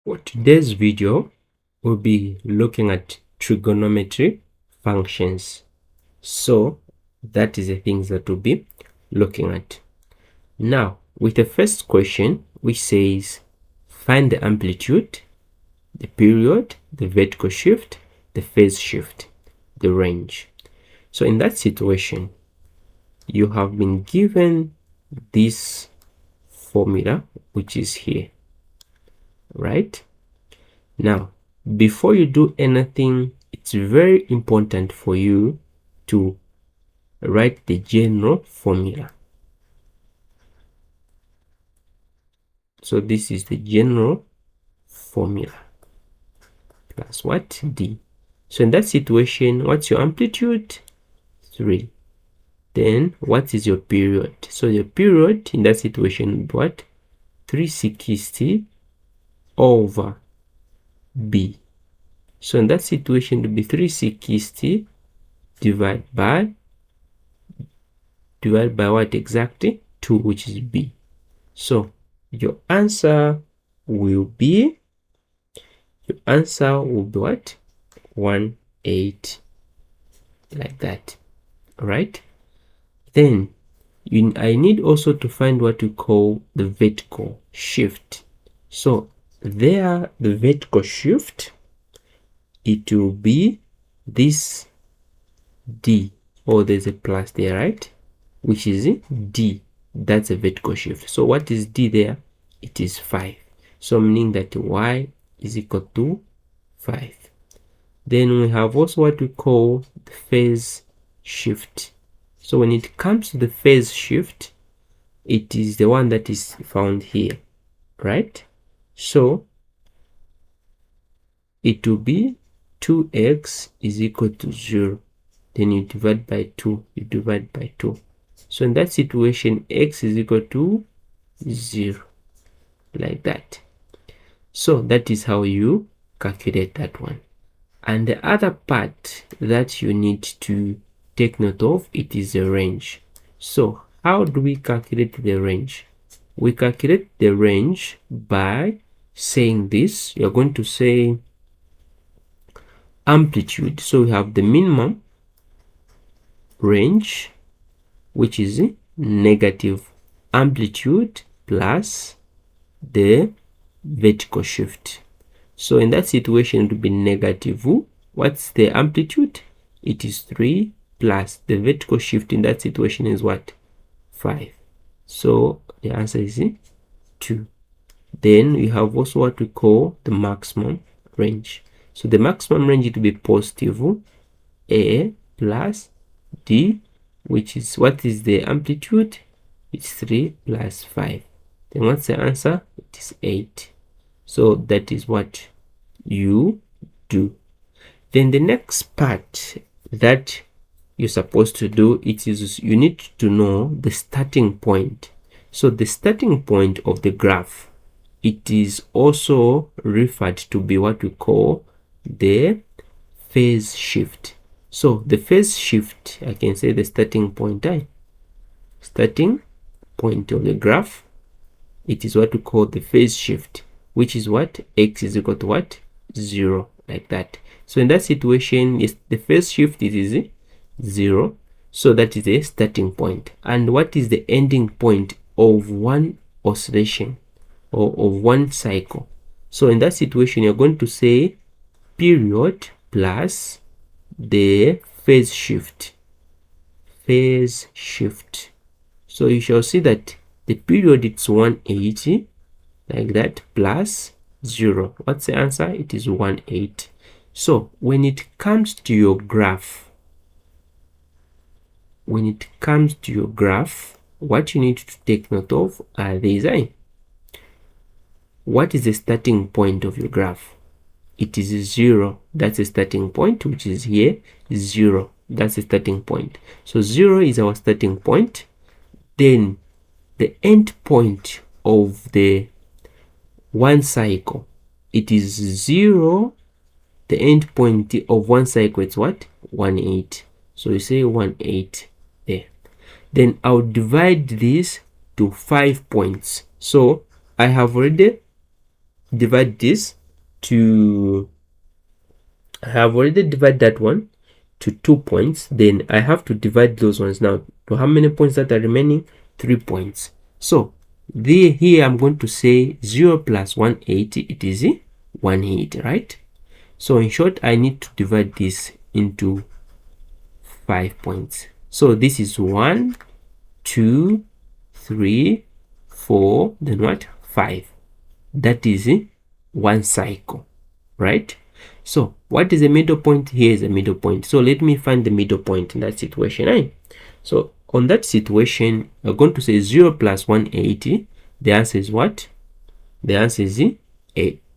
For today's video, we'll be looking at trigonometric functions. So that is the things that we'll be looking at. Now, with the first question, which says, find the amplitude, the period, the vertical shift, the phase shift, the range. So in that situation, you have been given this formula, which is here, right? Now, before you do anything, it's very important for you to write the general formula. So this is the general formula plus what? D. So in that situation, what's your amplitude? 3. Then what is your period? So your period in that situation would be what? 360 over B. So in that situation, it would be 360 divided by what exactly? 2, which is B. So your answer will be what? 1/8, like that. All right. Then I need also to find what we call the vertical shift. So there, the vertical shift, it will be this D, or there's a plus there, right? Which is D. That's a vertical shift. So what is D there? It is 5. So meaning that Y is equal to 5. Then we have also what we call the phase shift. So when it comes to the phase shift, it is the one that is found here, right? So it will be 2x is equal to 0. Then you divide by 2, you divide by 2. So in that situation, x is equal to 0, like that. So that is how you calculate that one. And the other part that you need to take note of, it is the range. So how do we calculate the range? We calculate the range by saying this. You're going to say amplitude. So we have the minimum range, which is negative amplitude plus the vertical shift. So in that situation, it will be negative. What's the amplitude? It is 3 plus the vertical shift in that situation is what? 5. So the answer is 2. Then we have also what we call the maximum range. So the maximum range, it will be positive A plus D, which is, what is the amplitude? It's 3 plus 5. Then what's the answer? It is 8. So that is what you do. Then the next part that you're supposed to do, it is you need to know the starting point. So the starting point of the graph, it is also referred to be what we call the phase shift. So the phase shift, I can say the starting point, starting point of the graph, it is what we call the phase shift, which is what? X is equal to what? 0, like that. So in that situation, is the phase shift, it is 0. So that is a starting point. And what is the ending point of one oscillation or of one cycle? So in that situation, you're going to say period plus the phase shift. Phase shift. So you shall see that the period, it's 180, like that, plus 0. What's the answer? It is 1/8. So when it comes to your graph, what you need to take note of are these. What is the starting point of your graph? It is 0. That's a starting point, which is here. 0. That's a starting point. So 0 is our starting point. Then the end point of the one cycle, it is 0. The end point of one cycle, it's what? 1/8. So you say 1/8 there. Then I'll divide this to 5 points. So I have already divide this to, I have already divided that one to 2 points. Then I have to divide those ones now to how many points that are remaining? 3 points. So here I'm going to say 0 plus 180, it is 180, right? So in short, I need to divide this into 5 points. So this is 1, 2, 3, 4, then what? 5. That is one cycle, right? So what is the middle point? Here is the middle point. So let me find the middle point in that situation, right? So on that situation, we're going to say 0 plus 180. The answer is what? The answer is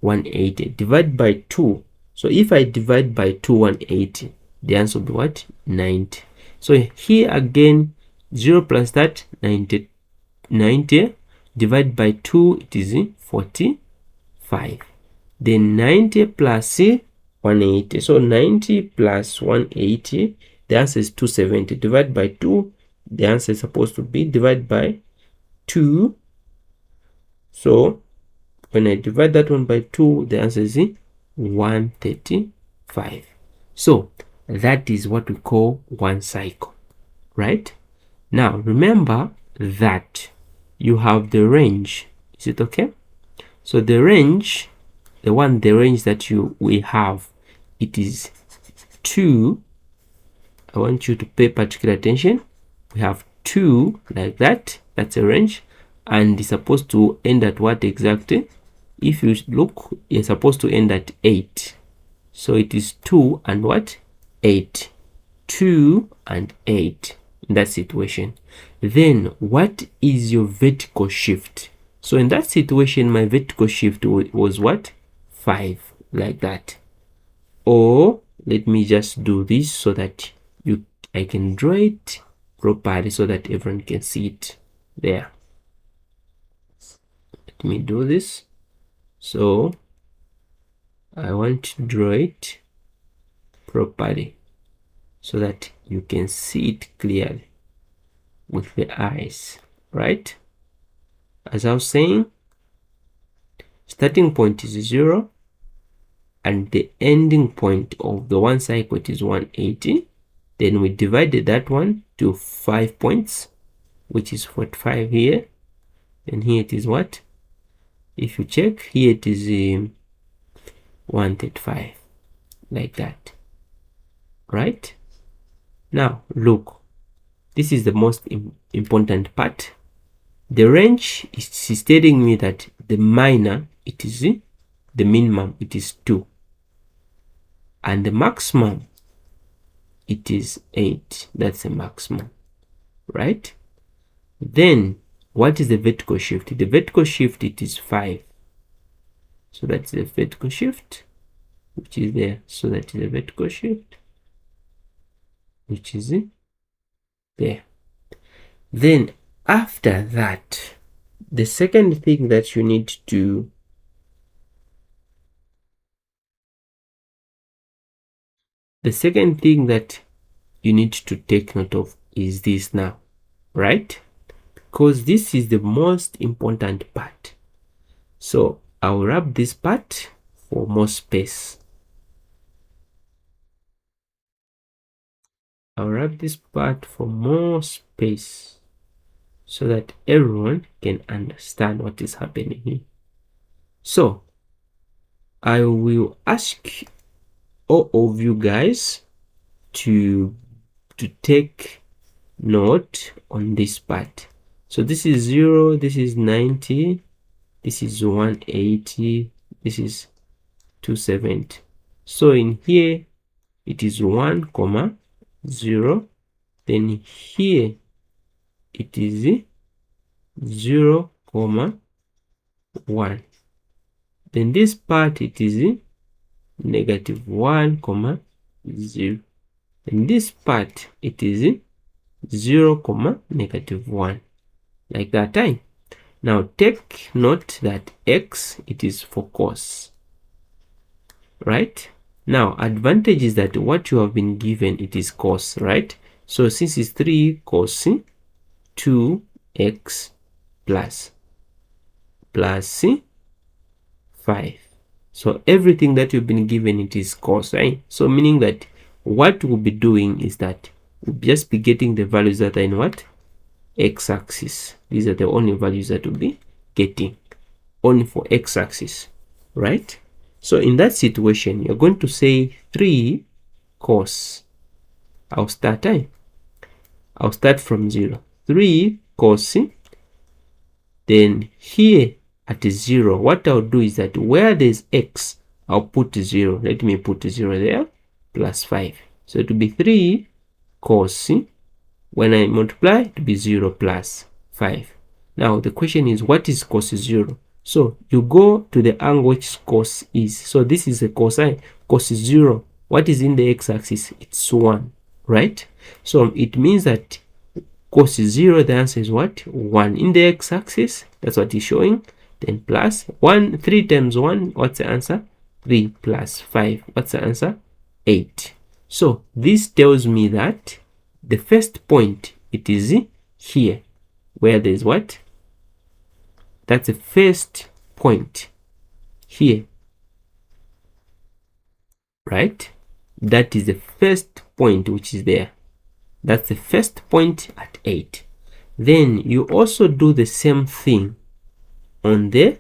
180. Divide by 2. So if I divide by 2 180, the answer will be what? 90. So here again, 0 plus that, 90. Divide by 2, it is 45. Then 90 plus 180. So 90 plus 180, the answer is 270. Divide by 2, the answer is supposed to be divide by 2. So when I divide that one by 2, the answer is 135. So that is what we call one cycle, right? Now remember that you have the range. Is it okay? So the range, the range that we have, it is 2. I want you to pay particular attention. We have 2 like that. That's a range, and it's supposed to end at what exactly? If you look, you're supposed to end at 8. So it is 2 and what? 8. 2 and 8 in that situation. Then what is your vertical shift? So in that situation, my vertical shift was what? 5, like that. Or let me just do this so that I can draw it properly so that everyone can see it there. Let me do this. So I want to draw it properly so that you can see it clearly with the eyes, right? As I was saying, starting point is 0 and the ending point of the one cycle is 180. Then we divided that one to 5 points, which is 45 here. And here it is what? If you check, here it is 135, like that, right? Now look, this is the most important part. The range is telling me that the minor, it is the minimum, it is 2, and the maximum, it is 8. That's the maximum, right? Then what is the vertical shift? The vertical shift, it is 5. So that's the vertical shift, which is there. So that is the vertical shift, which is there. Then after that, the second thing that you need to take note of is this now, right? Because this is the most important part. So I'll wrap this part for more space. I'll wrap this part for more space so that everyone can understand what is happening here. So I will ask all of you guys to take note on this part. So this is 0, this is 90, this is 180, this is 270. So in here it is 1, 0. Then here it is 0, 1. Then this part it is -1, 0. And this part it is 0, -1, like that time. Now take note that x, it is for cos, right? Now advantage is that what you have been given, it is cos, right? So since it's 3 cos 2x plus 5. So everything that you've been given, it is cosine. So meaning that what we'll be doing is that we'll just be getting the values that are in what? X-axis. These are the only values that we'll be getting only for x-axis, right? So in that situation, you're going to say 3 cos. I'll start from 0. 3 cos. Then here at 0, what I'll do is that where there's x, I'll put 0. Let me put 0 there, plus 5. So it will be 3 cos. When I multiply, it will be 0 plus 5. Now the question is, what is cos 0? So you go to the angle which cos is. So this is a cosine. Cos 0. What is in the x-axis? It's 1, right? So it means that cos 0, the answer is what? 1 in the x-axis. That's what it's showing. Then plus 1, 3 times 1, what's the answer? 3 plus 5. What's the answer? 8. So this tells me that the first point, it is here, where there's what? That's the first point here, right? That is the first point which is there. That's the first point at 8. Then you also do the same thing on the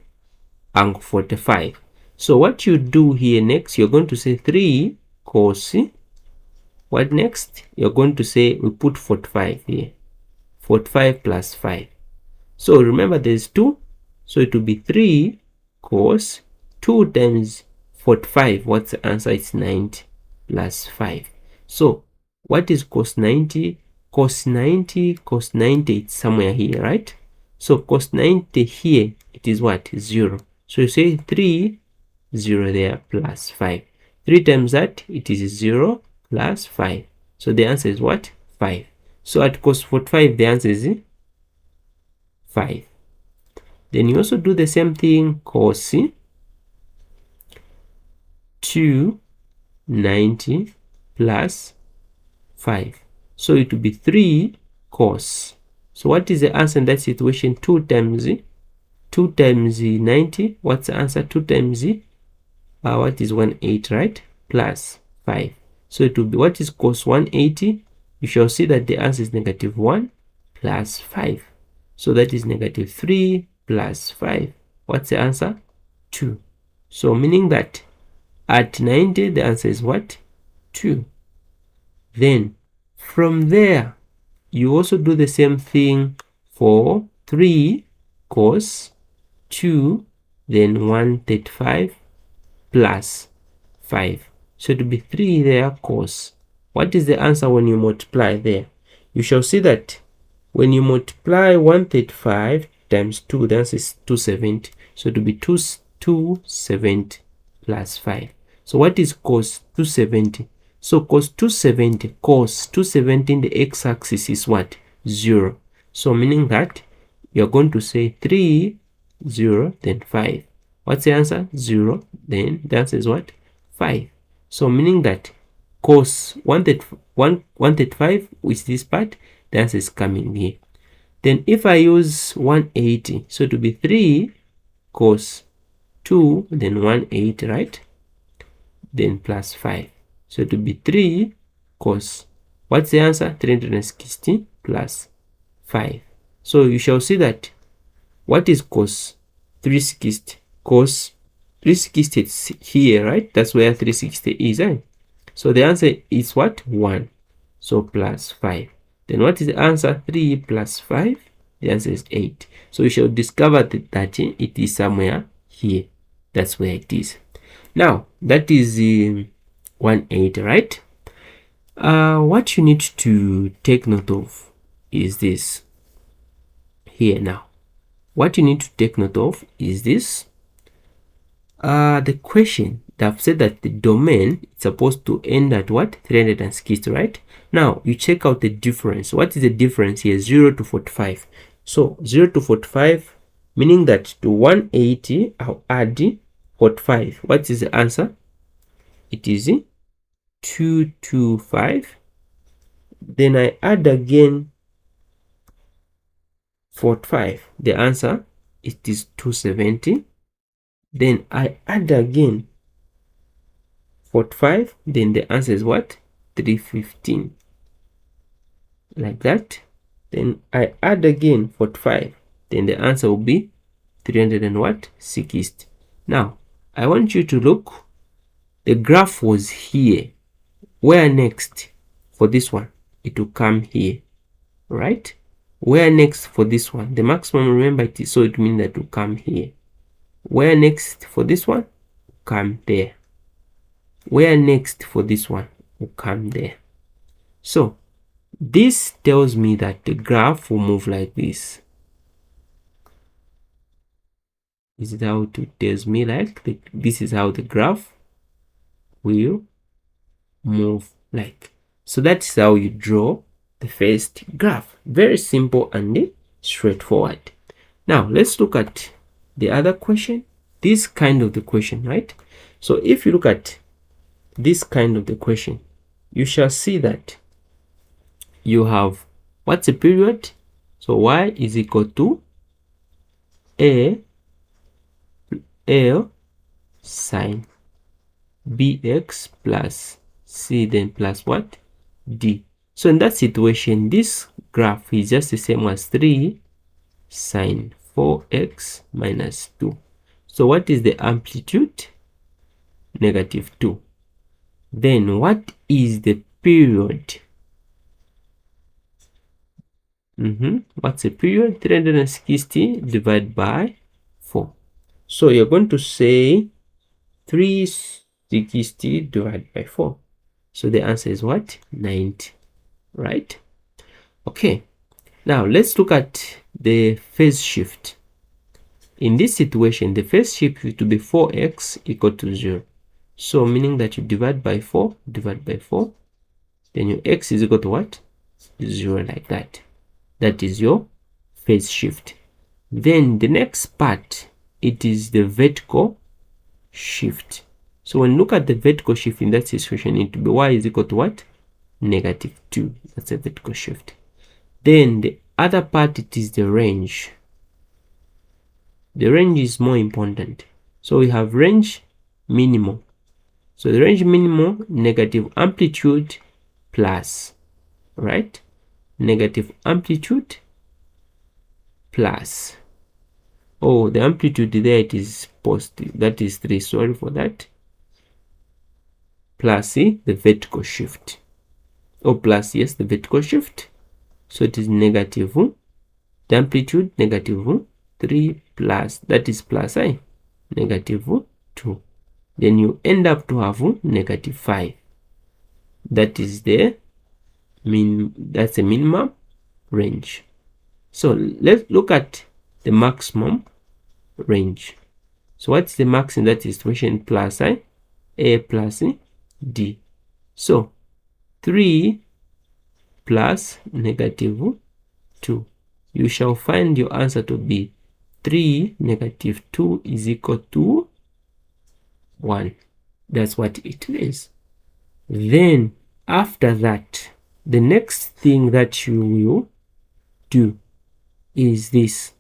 angle 45. So what you do here next, you're going to say 3 cos. What next? You're going to say, we put 45 here. 45 plus 5. So remember there's 2. So it will be 3 cos 2 times 45. What's the answer? It's 90 plus 5. So what is cos 90? Cos 90, cos 90, it's somewhere here, right? So cos 90 here, it is what? 0. So you say 3, 0 there, plus 5. 3 times that, it is 0 plus 5. So the answer is what? 5. So at cos 45, the answer is 5. Then you also do the same thing, cos 290 plus 5. So it will be 3 cos. So what is the answer in that situation? 2 times 90. What's the answer? 2 times what is 180, right? Plus 5. So it will be, what is cos 180? You shall see that the answer is negative 1 plus 5. So that is negative 3 plus 5. What's the answer? 2. So meaning that at 90, the answer is what? 2. Then from there, you also do the same thing for 3 cos 2, then 135 plus 5. So it will be 3 there cos. What is the answer when you multiply there? You shall see that when you multiply 135 times 2, the answer is 270. So it will be 270 plus 5. So what is cos 270? So cos 270 in the x-axis is what? 0. So meaning that you're going to say 3, 0, then 5. What's the answer? 0. Then the answer is what? 5. So meaning that cos 135 is this part, the answer is coming here. Then if I use 180, so it will be 3 cos 2, then 180, right? Then plus 5. So it will be 3 cos. What's the answer? 360 plus 5. So you shall see that what is cos 360? Cos 360 is here, right? That's where 360 is, eh? So the answer is what? 1. So plus 5. Then what is the answer? 3 plus 5. The answer is 8. So you shall discover that it is somewhere here. That's where it is. Now, that is 180, right? What you need to take note of is this here now. What you need to take note of is this. The question, they've said that the domain is supposed to end at what? 360, right? Now, you check out the difference. What is the difference here? 0 to 45. So, 0 to 45, meaning that to 180, I'll add 45. What is the answer? It is 225. Then I add again 45. The answer, it is 270. then I add again 45, then the answer is what? 315. Like that. Then I add again 45, then the answer will be 300 and what? 60. Now, I want you to look. The graph was here. Where next for this one? It will come here, right? Where next for this one? The maximum, remember, it is, so it means that it will come here. Where next for this one? Come there. Where next for this one? Will come there. So this tells me that the graph will move like this. This is how it tells me, like this is how the graph will move like. So that's how you draw the first graph. Very simple and straightforward. Now let's look at the other question. This kind of the question, right? So if you look at this kind of the question, you shall see that you have, what's the period? So y is equal to a L sine bx plus c, then plus what? D. So in that situation, this graph is just the same as 3 sine 4x minus 2. So what is the amplitude? -2. Then what is the period? What's the period? 360 divided by 4. So you're going to say 360 divided by 4. So the answer is what? 90, right? Okay. Now let's look at the phase shift. In this situation, the phase shift is to be 4x equal to 0. So meaning that you divide by 4, then your x is equal to what? 0, like that. That is your phase shift. Then the next part, it is the vertical shift. So when you look at the vertical shift in that situation, it will be y is equal to what? -2. That's a vertical shift. Then the other part, it is the range. The range is more important. So we have range minimum. So the range minimum, negative amplitude plus, right? Negative amplitude plus, oh, the amplitude there, it is positive, that is 3, sorry for that, plus the vertical shift, oh, plus, yes, the vertical shift. So it is negative, the amplitude -3 plus, that is plus -2. Then you end up to have -5. That is the that's the minimum range. So let's look at the maximum range. So what's the max in that situation? Plus a plus d. So 3 plus -2. You shall find your answer to be 3 -2 is equal to 1. That's what it is. Then after that, the next thing that you will do is this.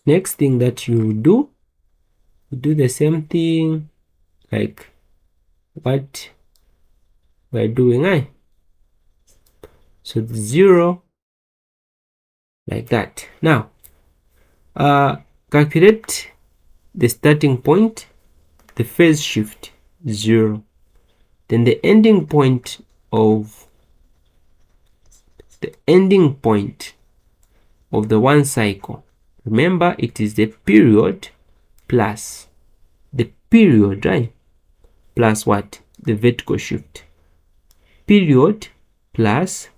Next thing that you do the same thing like what we're doing, so 0, like that. Now calculate the starting point, the phase shift 0, then the ending point of the one cycle. Remember, it is the period plus the period, right? Plus what? The vertical shift. Period plus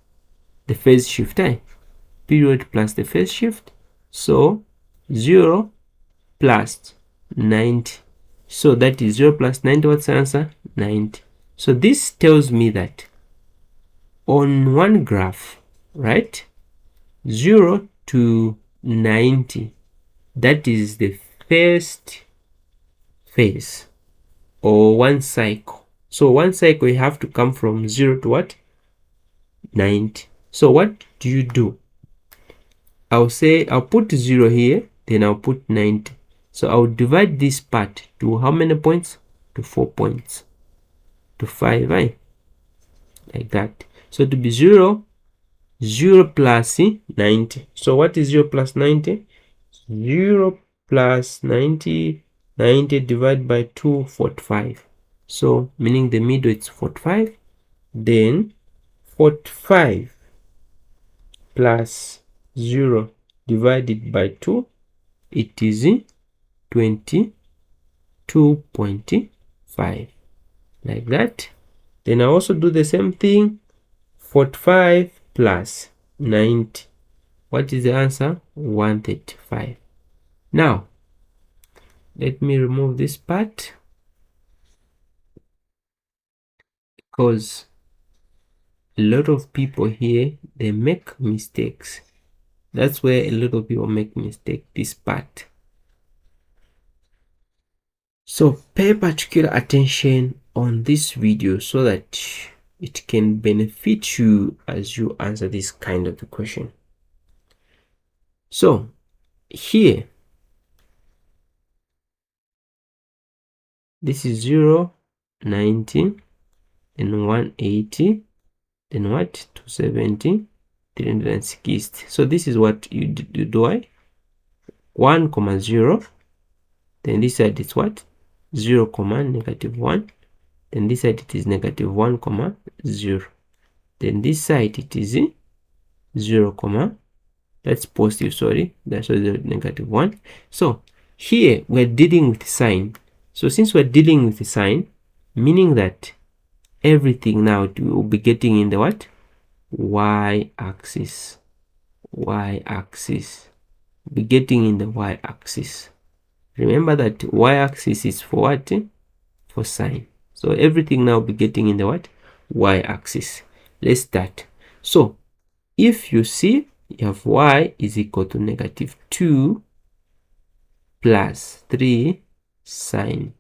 the phase shift, right? Period plus the phase shift. So 0 plus 90. So that is 0 plus 90. What's the answer? 90. So this tells me that on one graph, right, 0 to 90, that is the first phase or one cycle. So one cycle, you have to come from 0 to what? 90. So what do? I'll put 0 here, then I'll put 90. So I'll divide this part to how many points? To 4 points. To 5, right? Like that. So to be 0, 0 plus 90. So what is 0 plus 90? 0 plus 90, 90 divided by 2, 45. So meaning the middle it's 45. Then 45 plus 0 divided by 2, it is 22.5, like that. Then I also do the same thing. 45 plus 90, what is the answer? 135. Now let me remove this part, because a lot of people here, they make mistakes. That's where a lot of people make mistake, this part. So pay particular attention on this video so that it can benefit you as you answer this kind of the question. So here, this is 0, 90, then 180, then what? 270, 360. So this is what you do. 1, 0. Then this side is what? 0, -1. Then this side it is -1, 0. Then this side it is 0, that's positive, sorry, that's -1. So here we're dealing with sine. So since we're dealing with the sine, meaning that everything now will be getting in the what? Y-axis. Y-axis. Be getting in the y-axis. Remember that y-axis is for what? For sine. So everything now be getting in the what? Y-axis. Let's start. So if you see, you have y is equal to -2 plus 3 sine,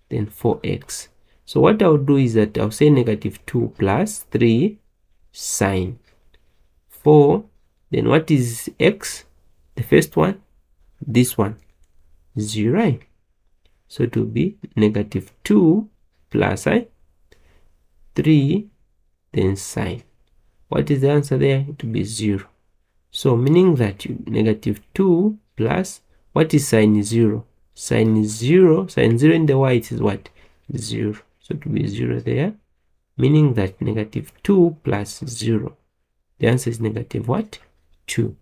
then 4x. So what I'll do is that I'll say -2 plus 3 sine 4. Then what is x? The first one, this one, 0. So it will be -2 plus 3, then sine. What is the answer there? It will be 0. So meaning that -2 plus, what is sine 0? Sine 0, sine 0 in the y, it is what? 0. So it will be 0 there. Meaning that -2 plus 0. The answer is what? 2.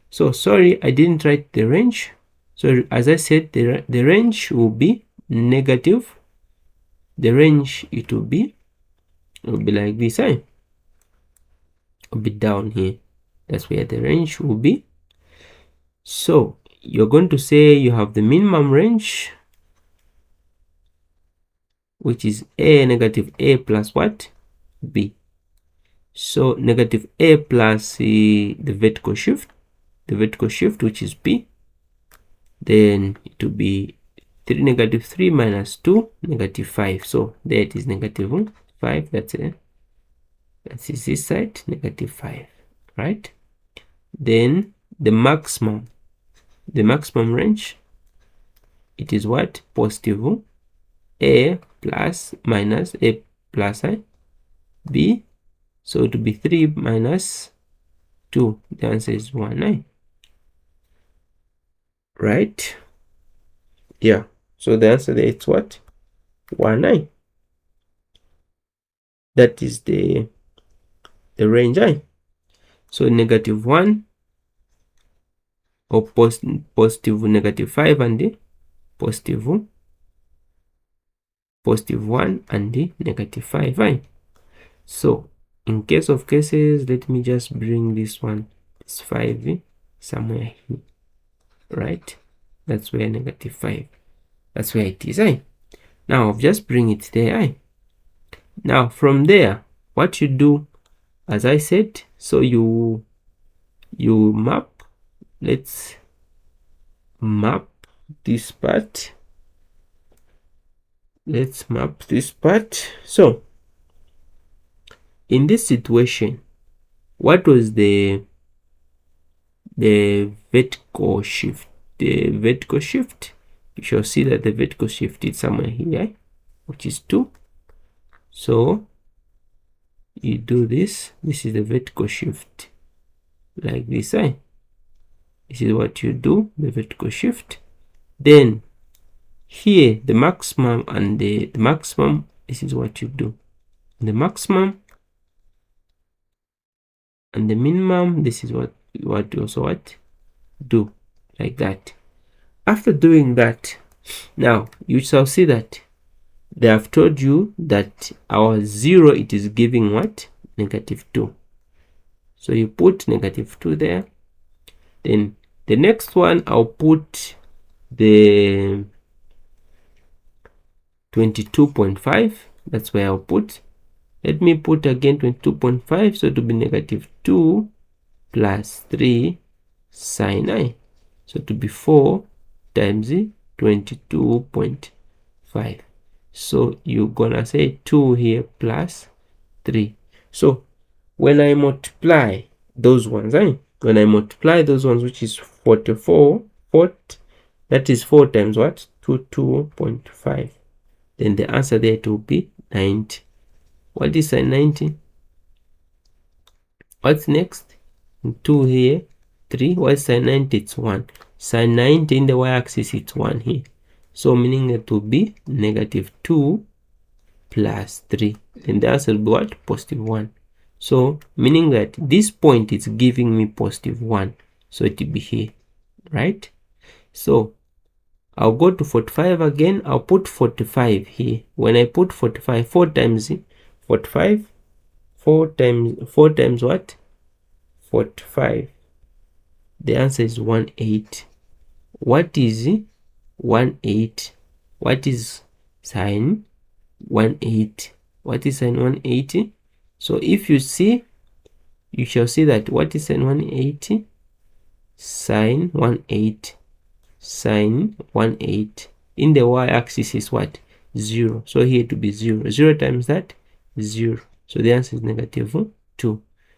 So sorry, I didn't write the range. So as I said, the range will be negative. The range it will be like this, It will be down here. That's where the range will be. So you're going to say you have the minimum range, which is -a plus what? B. So -a plus the vertical shift, which is b. Then it will be -3 minus 2, -5. So there it is, -5. That's this side, -5, right? Then the maximum range, it is what? Positive a plus minus a plus b. So it will be 3 minus 2. The answer is 1, right? Yeah. So the answer there is what? 1, That is the range, So -1 or positive -5 and the positive 1 and the -5, So in case of cases, let me just bring this one, this 5 somewhere here, right? That's where -5, that's where it is, Now I'll just bring it there, Now from there, what you do, as I said, so you map. Let's map this part. Let's map this part. So in this situation, what was the the vertical shift. You shall see that the vertical shift is somewhere here, which is 2. So you do this. This is the vertical shift, like this. This is what you do, the vertical shift. Then here, the maximum and the maximum, this is what you do. The maximum and the minimum, this is what you also do, like that. After doing that, now you shall see that they have told you that our 0, it is giving what? -2. So you put -2 there. Then the next one, I'll put the 22.5. That's where I'll put. Let me put again 22.5. So it will be -2 plus 3 sine I. So it will be 4 times 22.5. So you're gonna say 2 here plus 3. So when I multiply those ones, when I multiply those ones, which is 44, that is 4 times what? 22.5. Then the answer there will be 90. What is sine 90? What's next? 2 here, 3. What's sine 90? It's 1. Sine 90 in the y-axis, it's 1 here. So meaning it will be -2 plus 3. And the answer will be what? +1. So meaning that this point is giving me +1. So it will be here, right? So I'll go to 45 again. I'll put 45 here. When I put 45, 4 times 45, 4 times what? 45. The answer is 18. What is 18? What is sine 18? What is sine 180? So if you see, you shall see that what is sine 180? Sine 180. Sine 180. In the y-axis is what? 0. So here to be 0. 0 times that? 0. So the answer is -2.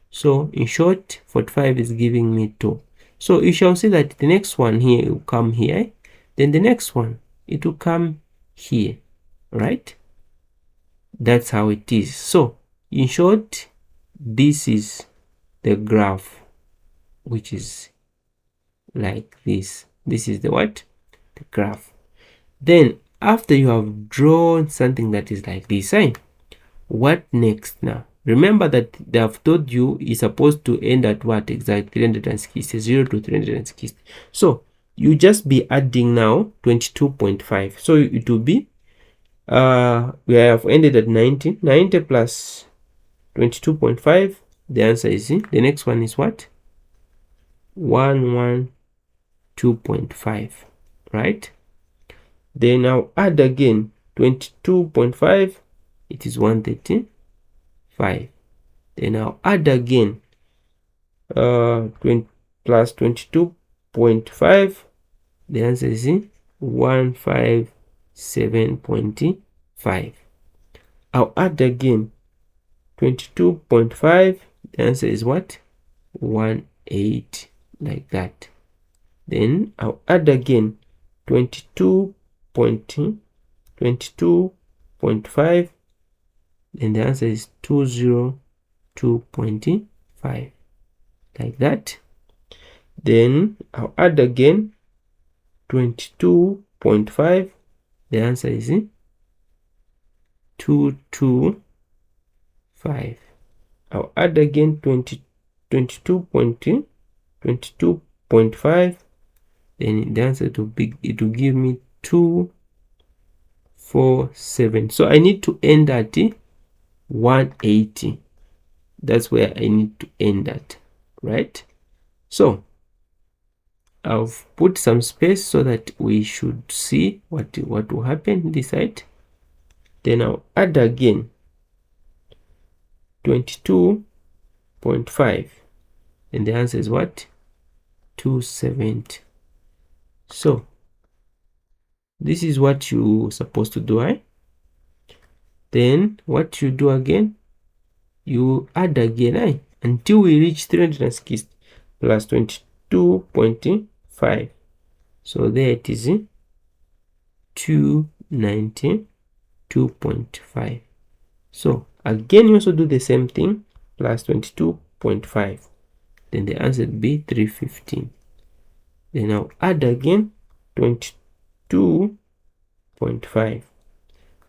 So in short, 45 is giving me 2. So you shall see that the next one here will come here. Then the next one, it will come here, right? That's how it is. So in short, this is the graph, which is like this. This is the what? The graph. Then after you have drawn something that is like this, what next now? Remember that they have told you it's supposed to end at what exactly? 360, 0 to 360. So you just be adding now 22.5. So it will be we have ended at 90. 90 plus 22.5. The answer is the next one is what? 112.5, right? Then now add again 22.5. It is 135. Then I'll add again 20 plus 22.5. The answer is 157.5. I'll add again 22.5. The answer is what? 18, like that. Then I'll add again 22.5. Then the answer is 202.5, like that. Then I'll add again 22.5. The answer is 225. I'll add again 22.5. Then the answer to be, it will give me 247. So I need to end at 180. That's where I need to end at, right? So I've put some space so that we should see what will happen this side. Then I'll add again 22.5, and the answer is what? 270. So this is what you're supposed to do, Then what you do again, you add again, until we reach 360 plus 20 2.5. So there it is, 292.5. So again, you also do the same thing, plus 22.5. Then the answer would be 315. Then I'll add again 22.5.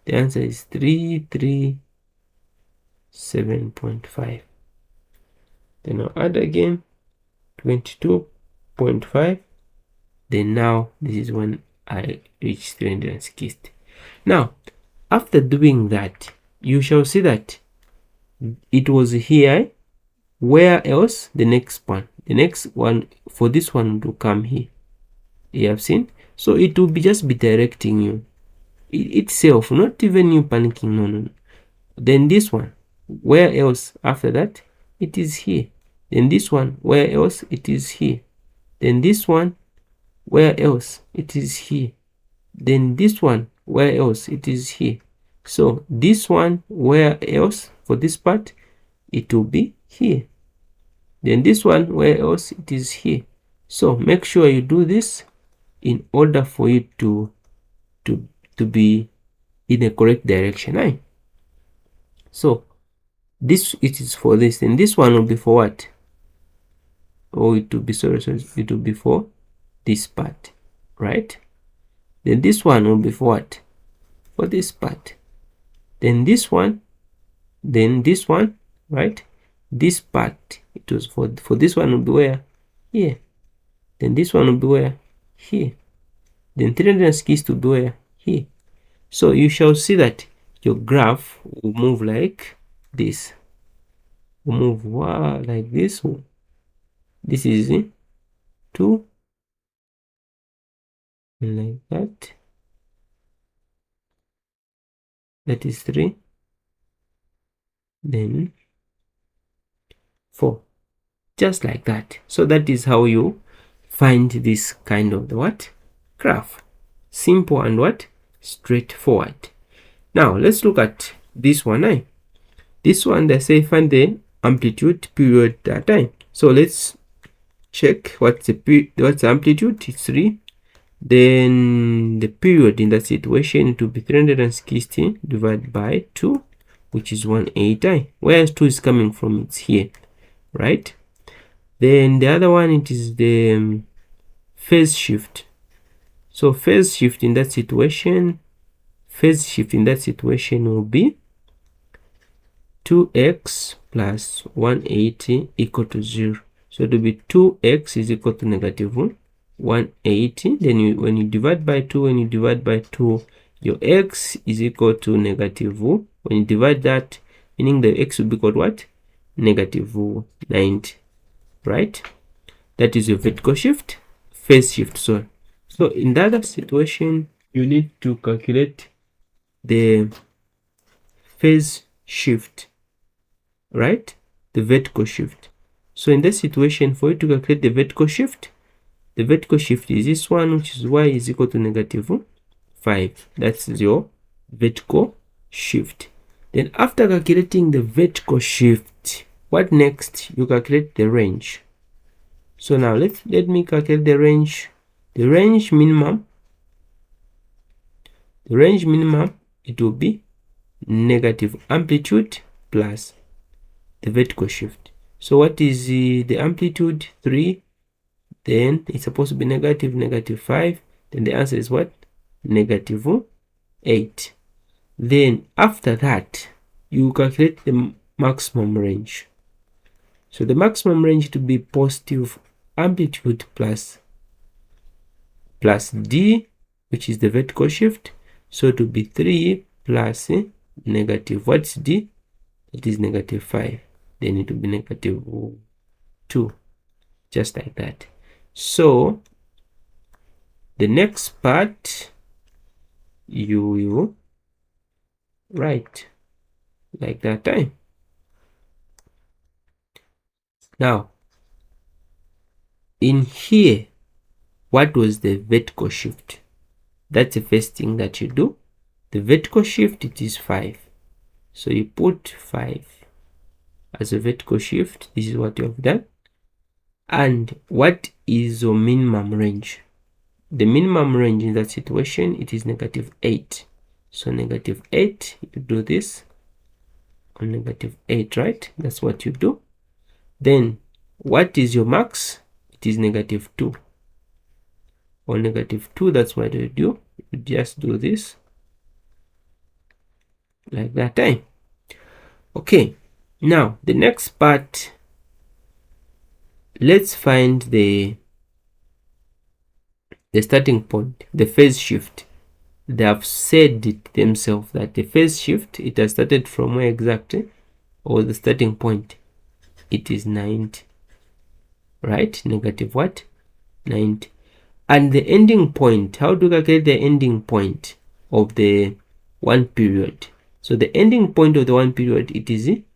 The answer is 337.5. Then I'll add again 22.5. Then now this is when I reach 360. Now after doing that, you shall see that it was here. Where else? The next one for this one to come here. You have seen? So it will be just be directing you itself, not even you panicking. No. Then this one, where else? After that, it is here. Then this one, where else? It is here. Then this one, where else? It is here. Then this one, where else? It is here. So this one, where else? For this part, it will be here. Then this one, where else? It is here. So make sure you do this in order for you to be in the correct direction, right? So this, it is for this, and this one will be for what? Oh, it will be it will be for this part, right? Then this one will be for what? For this part. Then this one, right? This part, it was for this one will be where? Here. Then this one will be where? Here. Then 360 will be where? Here. So you shall see that your graph will move like this. Will move like this. This is 2, like that. That is 3. Then 4. Just like that. So that is how you find this kind of the what? Graph. Simple and what? Straightforward. Now let's look at this one. This one, they say find the amplitude, period, time. So let's check what's the amplitude. It's 3. Then the period in that situation to be 360 divided by 2, which is 180. Where 2 is coming from? It's here, right? Then the other one, it is the phase shift. So phase shift in that situation will be 2x plus 180 equal to 0. So it will be 2x is equal to negative 180. Then when you divide by 2, your x is equal to negative. When you divide that, meaning the x will be equal to what? Negative 90, right? That is your vertical shift, phase shift. So in that other situation, you need to calculate the phase shift, right? The vertical shift. So in this situation, for you to calculate the vertical shift is this one, which is y is equal to negative 5. That's your vertical shift. Then after calculating the vertical shift, what next? You calculate the range. So now let me calculate the range. The range minimum, it will be negative amplitude plus the vertical shift. So what is the amplitude? 3. Then it's supposed to be negative 5. Then the answer is what? Negative 8. Then after that, you calculate the maximum range. So the maximum range to be positive amplitude plus d, which is the vertical shift. So to be 3 plus negative, what's d? It is negative 5. Then it will be negative 2, just like that. So the next part you will write like that time. Now in here, what was the vertical shift? That's the first thing that you do. The vertical shift, it is 5. So you put 5 as a vertical shift. This is what you have done. And what is your minimum range? The minimum range in that situation, it is -8. So -8, you do this on -8, right? That's what you do. Then what is your max? It is -2. On -2, that's what you do. You just do this like that time. Okay, now the next part, let's find the starting point, the phase shift. They have said it themselves that the phase shift, it has started from where exactly, or the starting point, it is 90, right? Negative what? 90. And the ending point, how do you calculate the ending point of the one period? So the ending point of the one period, it is the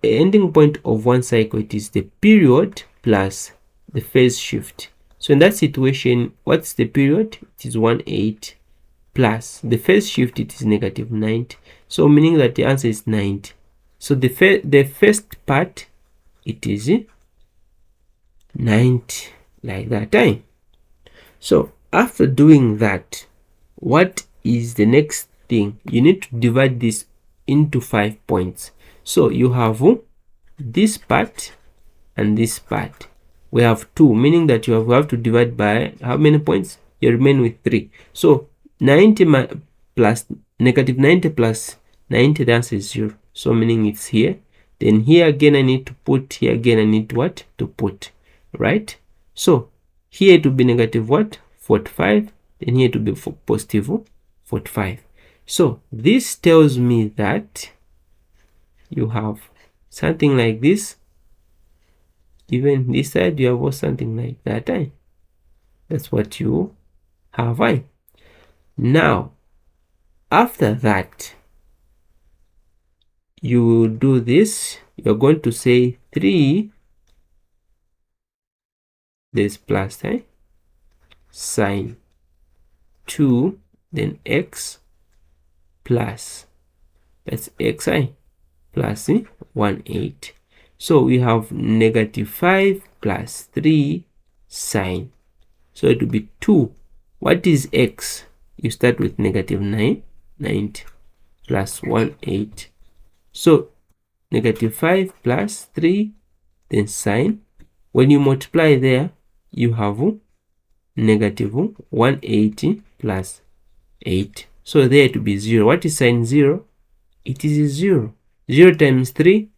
ending point of one cycle, it is the period plus the phase shift. So in that situation, what's the period? It is 18 plus the phase shift, it is -90. So meaning that the answer is 90. So the first part, it is 90 like that time. So after doing that, what is the next thing? You need to divide this into 5 points. So you have this part and this part. We have 2, meaning that you have to divide by how many points? You remain with 3. So 90 plus -90 plus 90, the answer is 0. So meaning it's here. Then here again I need to put, here again I need what to put, right? So here it will be negative what? 45. Then here to be positive 45. So this tells me that you have something like this. Even this side, you have also something like that. That's what you have. Now, after that, you will do this. You're going to say 3, this plus sine 2, then x plus, that's xi plus 18. So we have -5 plus 3 sine. So it will be 2. What is x? You start with -9, 90 plus 18. So -5 plus 3, then sine. When you multiply there, you have -180 plus 8. So there it will be 0. What is sine 0? It is 0. 0 times 3,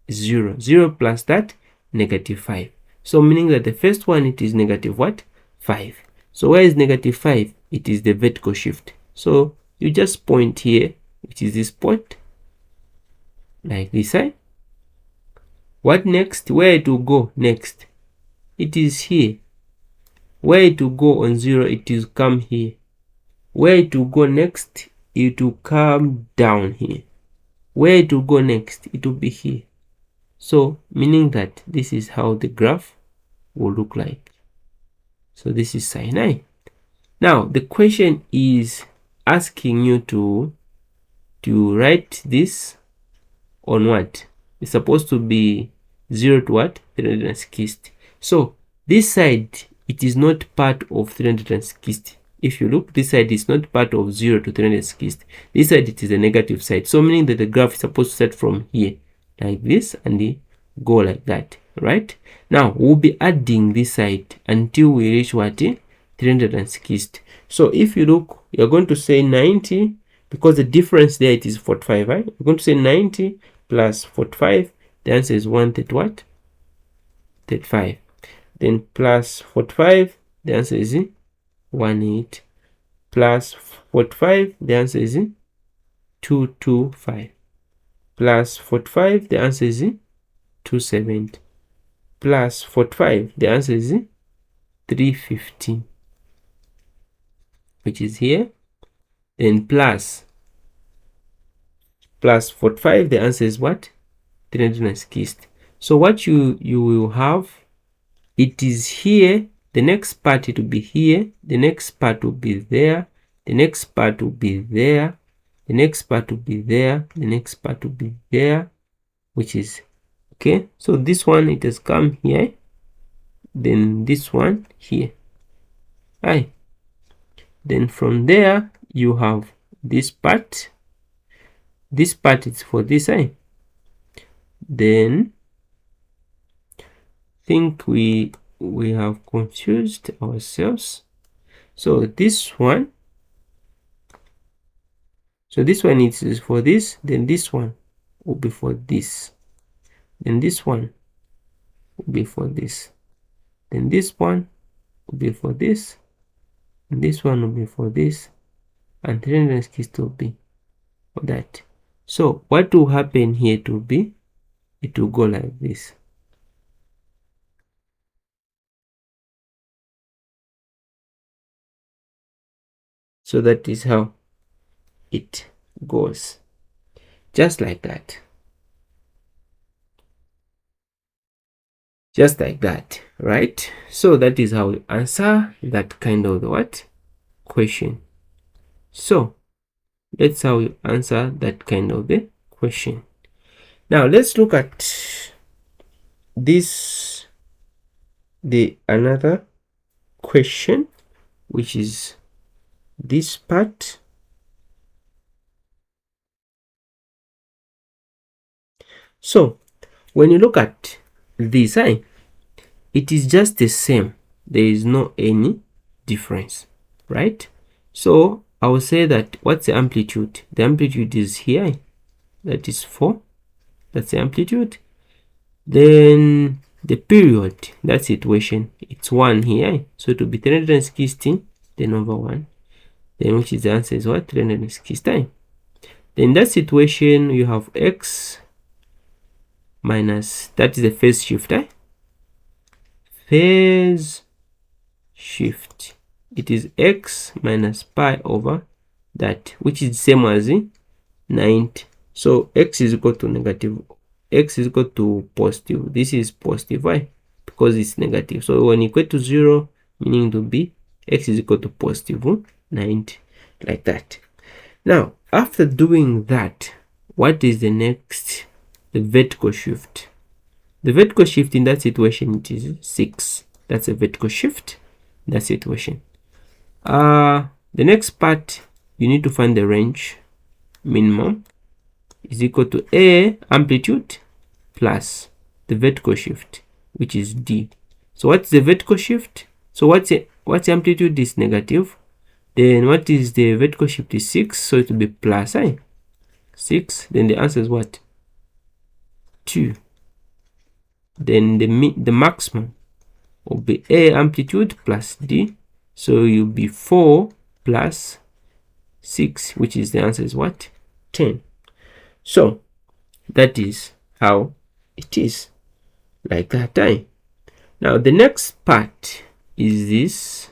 0. 0 plus that, -5. So meaning that the first one, it is negative what? 5. So where is -5? It is the vertical shift. So you just point here, which is this point, like this side. What next? Where it will go next? It is here. Where it will go on 0, it is come here. Where it will go next, it will come down here. Where it will go next, it will be here. So meaning that this is how the graph will look like. So this is Sine. Now the question is asking you to write this on what? It's supposed to be 0 to what? 360. So this side, it is not part of 360. If you look, this side is not part of 0 to 360. This side, it is a negative side. So meaning that the graph is supposed to start from here like this and go like that, right? Now we'll be adding this side until we reach what? 360. So if you look, you're going to say 90, because the difference there, it is 45, right? You're going to say 90 plus 45. The answer is 130 what? 35. Then plus 45, the answer is 18. Plus 45, the answer is 225. Plus 45, the answer is 270. Plus 45, the answer is 315, which is here. Then plus 45, the answer is what? 360. So what you will have, it is here. The next part, it will be here. The next part will be there. The next part will be there. The next part will be there. The next part will be there, which is Okay, so this one, it has come here, then this one here. Aye. Then from there you have this part. This part is for this eye. Then think we have confused ourselves. So this one, is for this, then this one will be for this, then this one will be for this, then this one will be for this, and this one will be for this, and 360 will be for that. So what will happen here to be, it will go like this. So that is how it goes, just like that, just like that, right? So that is how we answer that kind of what question. So that's how you answer that kind of the question. Now let's look at this, the another question, which is this part. So when you look at this, it is just the same. There is no any difference, right? So I will say that what's the amplitude? The amplitude is here. That is 4. That's the amplitude. Then the period, that situation, it's 1 here. So it will be 360, then over 1. Then which is the answer is what? 360. Then that situation, you have x minus, that is the phase shift. Phase shift. It is x minus pi over that, which is the same as 90. So x is equal to negative, x is equal to positive. This is positive, why? Because it's negative. So when equal to 0, meaning to be x is equal to positive 90, like that. Now after doing that, what is the next? The vertical shift. The vertical shift in that situation, it is 6. That's a vertical shift in that situation. The next part, you need to find the range. Minimum is equal to a amplitude plus the vertical shift, which is d. So what's the vertical shift? So what's the amplitude is negative, then what is the vertical shift is 6, so it will be plus 6. Then the answer is what? 2. Then the maximum will be a amplitude plus d, so you'll be 4 plus 6, which is the answer is what? 10. So that is how it is, like that. Now the next part is this.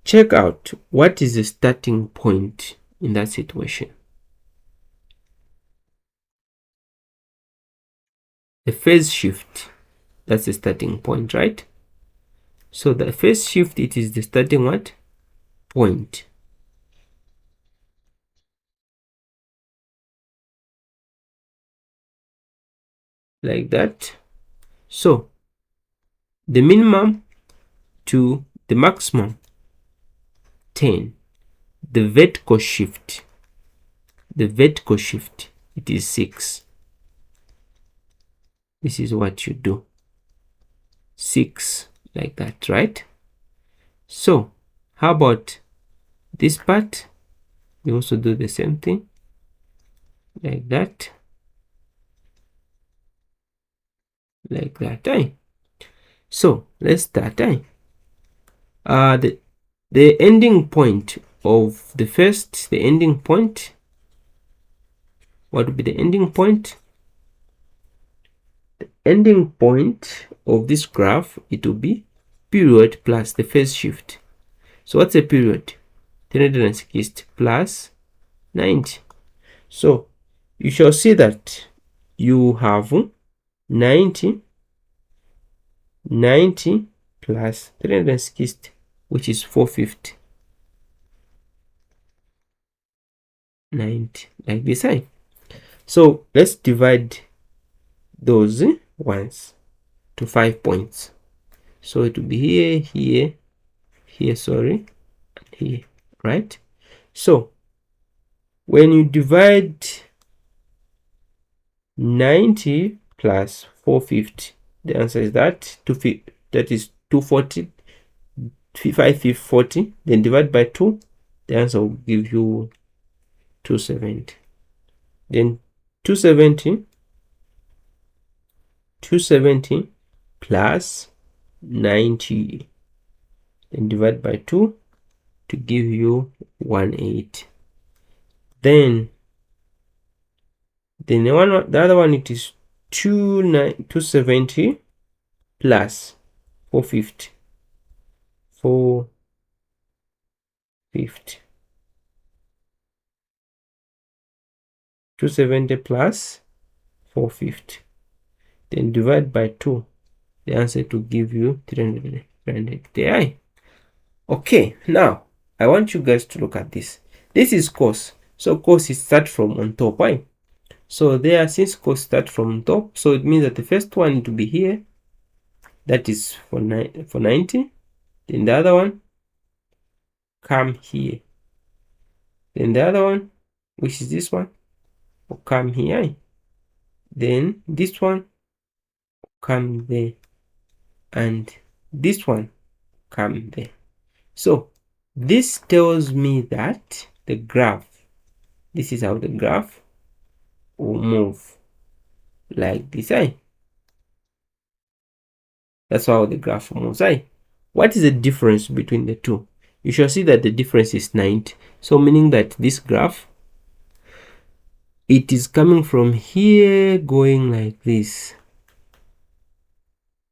Check out what is the starting point in that situation. The phase shift, that's the starting point, right? So the phase shift, it is the starting what? Point. Like that. So the minimum to the maximum, 10. The vertical shift, it is 6. This is what you do, 6, like that, right? So how about this part? You also do the same thing, like that, like that. So let's start. The ending point of the first, the ending point, what would be the ending point? The ending point of this graph, it will be period plus the phase shift. So what's the period? 360 plus 90. So you shall see that you have 90 plus 360, which is 450. 90, like this. So let's divide those ones to 5 points. So it will be here, here, here, sorry, and here, right? So when you divide 90 plus 450, the answer is that that is 240, 540. Then divide by 2, the answer will give you 270. Then 270 plus 90, then divide by 2 to give you 18. Then the other one, it is 270 plus 450. 270 plus 450. Then divide by 2. The answer to give you 300 Ti. Okay, now I want you guys to look at this. This is cos. So cos is start from on top, right? So there, since cos start from top, so it means that the first one to be here, that is for 90. Then the other one come here. Then the other one, which is this one, will come here. Then this one come there, and this one come there. So this tells me that the graph, this is how the graph will move, like this. That's how the graph moves. What is the difference between the two? You shall see that the difference is 90. So meaning that this graph, it is coming from here going like this.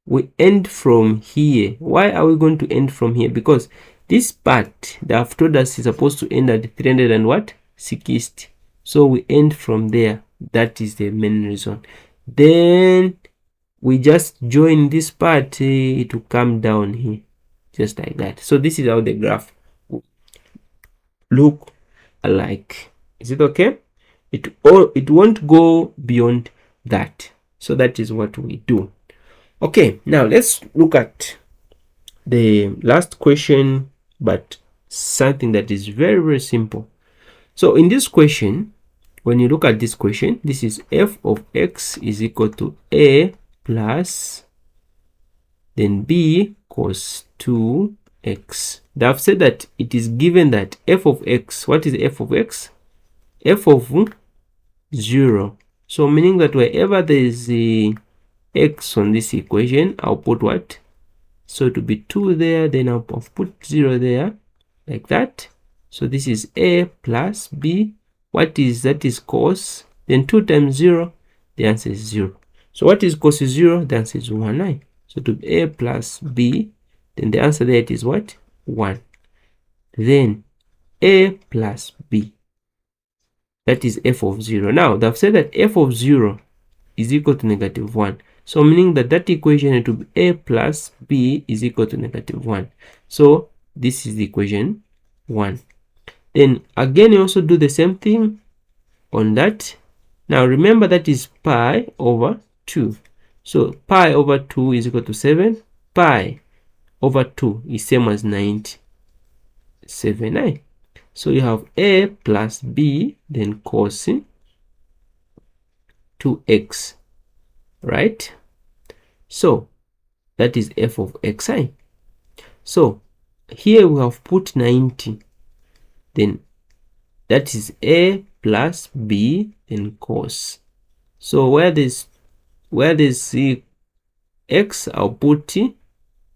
We end from here. Why are we going to end from here? Because this part they have told us is supposed to end at 300 and what? 60. So we end from there. That is the main reason. Then we just join this part to come down here, just like that. So this is how the graph look alike. Is it okay? It won't go beyond that. So that is what we do. Okay, now let's look at the last question, but something that is very, very simple. So in this question, when you look at this question, this is f of x is equal to a plus then b cos 2x. They have said that it is given that f of x, what is f of x? F of 0. So meaning that wherever there is a x on this equation, I'll put what? So to be 2 there, then I'll put 0 there, like that. So this is a plus b. What is that? Is cos. Then 2 times 0, the answer is 0. So what is cos 0? The answer is 1. So to be a plus b, then the answer there is what? 1. Then a plus b. That is f of 0. Now they've said that f of 0 is equal to negative 1. So meaning that that equation, it will be a plus b is equal to negative 1. So this is the equation 1. Then again, you also do the same thing on that. Now remember that is pi over 2. So pi over 2 is equal to 7. Pi over 2 is same as 97. So you have a plus b, then cos 2x, right? So that is f of xi. So here we have put 90. Then that is a plus b, then cos. So where there's x, I'll put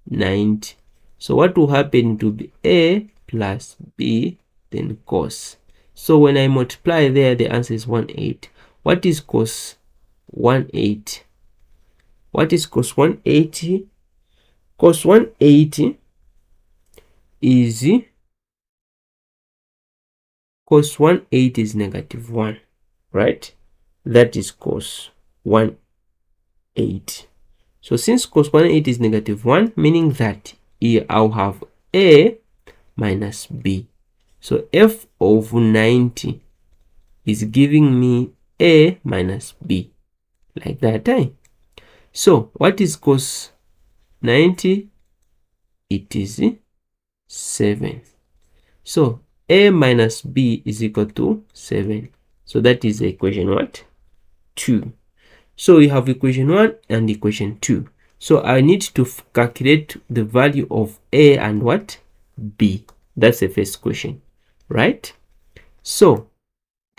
90. So what will happen to be a plus b, then cos. So when I multiply there, the answer is 18. What is cos 18? What is cos 180? Cos 180 is cos 180 is negative 1, right? That is cos 180. So since cos 180 is negative 1, meaning that here I'll have a minus b. So f of 90 is giving me a minus b, like that. So what is cos 90? It is 7. So a minus b is equal to 7. So that is equation what? 2. So we have equation 1 and equation 2. So I need to calculate the value of a and what? B. That's the first question, right? So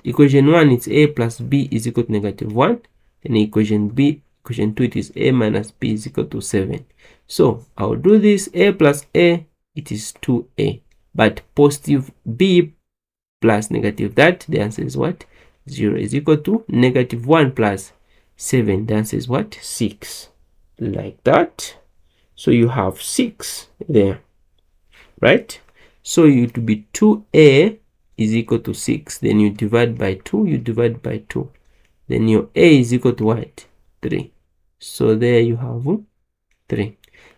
equation 1 is a plus b is equal to -1. And equation 2, it is a minus b is equal to 7. So I'll do this. A plus a, it is 2a. But positive b plus negative that, the answer is what? 0 is equal to -1 plus 7. The answer is what? 6. Like that. So you have 6 there, right? So it will be 2a is equal to 6. Then you divide by 2, you divide by 2. Then your a is equal to what? 3. So there you have 3.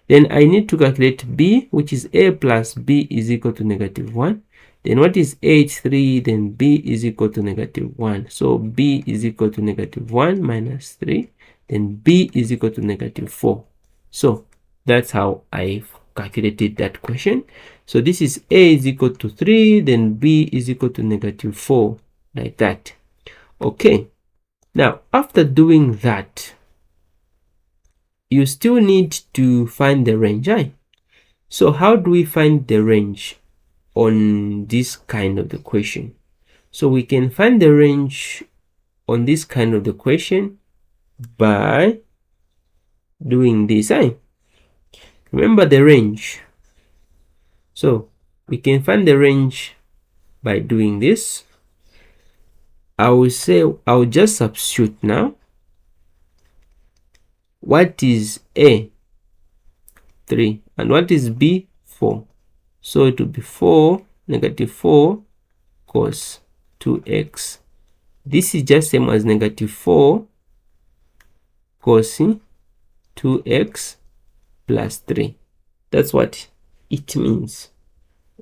Then I need to calculate b, which is a plus b is equal to -1. Then what is 8? 3. Then b is equal to -1. So b is equal to -1 minus 3. Then b is equal to -4. So that's how I've calculated that question. So this is a is equal to 3. Then b is equal to -4, like that. Okay. Now, after doing that, you still need to find the range, right? So how do we find the range on this kind of the question? So we can find the range on this kind of the question by doing this, right? Remember the range. So we can find the range by doing this. I will say, I'll just substitute now. What is a? 3. And what is b? 4. So it will be 4, -4 cos 2x. This is just same as -4 cos 2x plus 3. That's what it means,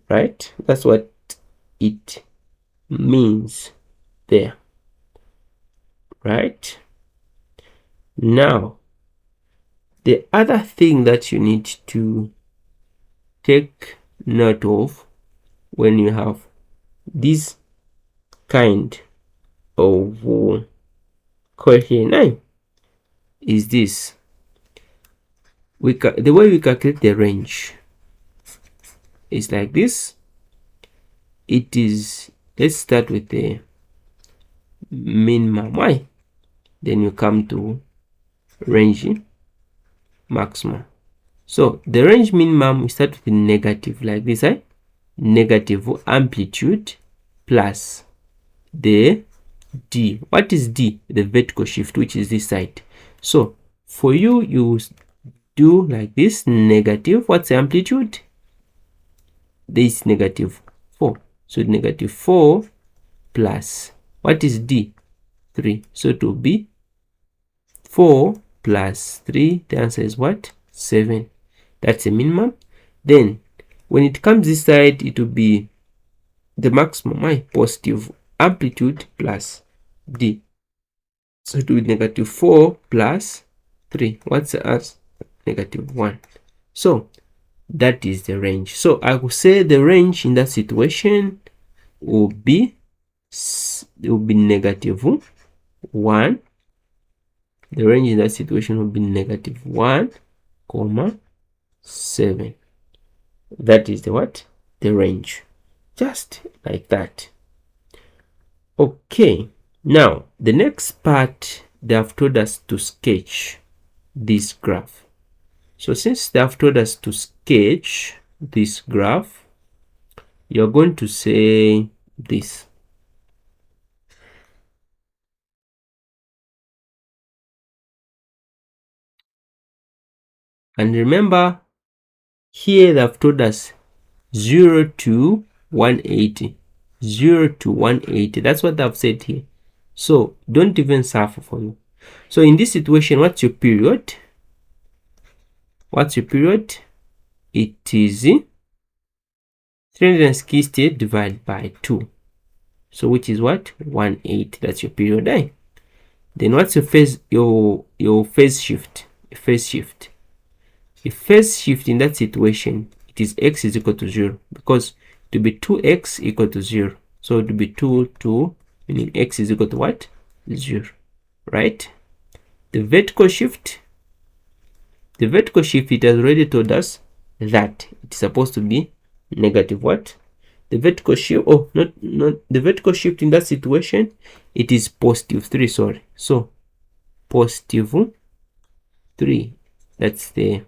right? That's what it means there, right? Now, the other thing that you need to take note of when you have this kind of question is this. The way we calculate the range is like this. It is, let's start with the minimum y, then you come to range maximum. So the range minimum, we start with the negative like this, negative amplitude plus the d. What is d? The vertical shift, which is this side. So for you, you do like this, negative, what's the amplitude? This -4. So -4 plus, what is d? 3. So it will be 4 plus 3. The answer is what? 7. That's a minimum. Then when it comes this side, it will be the maximum, positive amplitude plus d. So it will be -4 plus 3. What's the answer? -1. So that is the range. So I will say the range in that situation will be -1. The range in that situation will be -1, 7. That is the what? The range. Just like that. Okay. Now, the next part, they have told us to sketch this graph. So since they have told us to sketch this graph, you're going to say this. And remember, here they have told us 0 to 180. 0 to 180. That's what I've said here. So don't even suffer for you. So in this situation, what's your period? What's your period? It is 360 divided by 2. So which is what? 180. That's your period. Then what's your phase? Your phase shift. a phase shift. A phase shift in that situation, it is x is equal to 0, because to be 2x equal to 0. So it will be 2, meaning x is equal to what? 0, right? The vertical shift, it has already told us that it's supposed to be negative what? The vertical shift, oh, not the vertical shift in that situation, it is positive 3, sorry. So positive 3, that's the,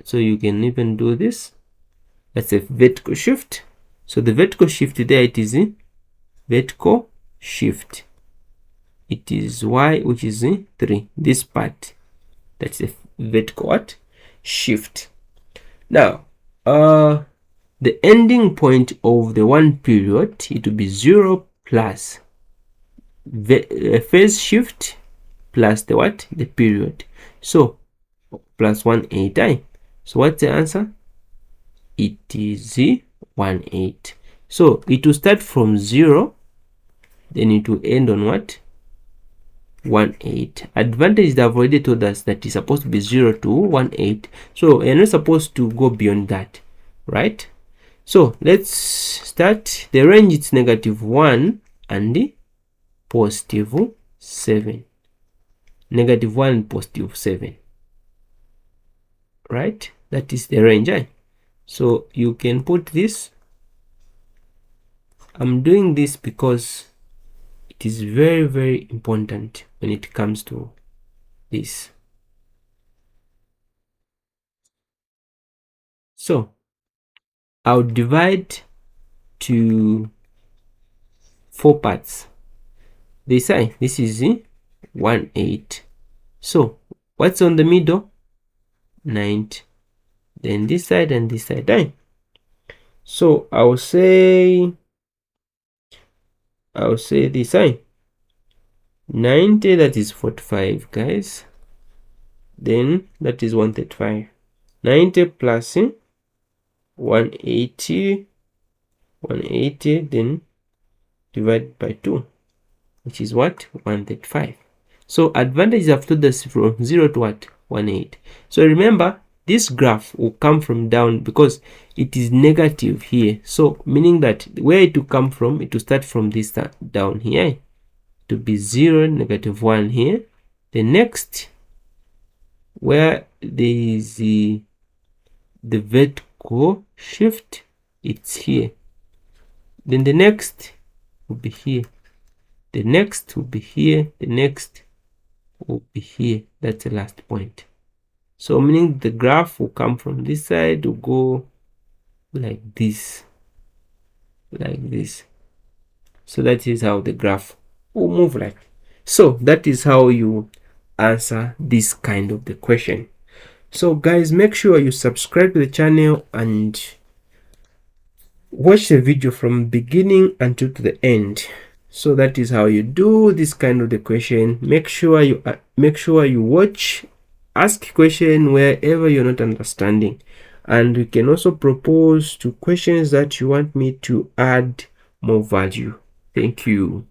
so you can even do this, that's a vertical shift. So the vertical shift there, it is in vertical shift, it is y, which is in 3, this part, that's a vertical what? Shift. Now the ending point of the one period, it will be 0 plus the phase shift plus the what? The period. So plus 1/8. So what's the answer? It is 1/8. So it will start from 0, then it will end on what? 1/8. Advantage, they have already told us that it's supposed to be 0 to 1/8. So you're not supposed to go beyond that, right? So let's start. The range is -1 and +7. -1 and +7, right? That is the range. So you can put this. I'm doing this because it is very, very important when it comes to this. So I'll divide to 4 parts. They say this is 1/8. So what's on the middle? 90. Then this side and this side. So I'll say this side 90, that is 45, guys. Then that is 135. 90 plus 180, then divided by 2, which is what? 135. So advantage have told us from 0 to what? 1/8. So remember, this graph will come from down because it is negative here. So meaning that where it will come from, it will start from this down here to be 0, -1 here. The next, where there is the vertical shift, it's here. Then the next will be here. The next will be here. The next will be here. That's the last point. So meaning the graph will come from this side, will go like this, So that is how the graph will move like. So that is how you answer this kind of the question. So guys, make sure you subscribe to the channel and watch the video from beginning until to the end. So that is how you do this kind of the question. Make sure you watch, ask question wherever you're not understanding, and you can also propose to questions that you want me to add more value. Thank you.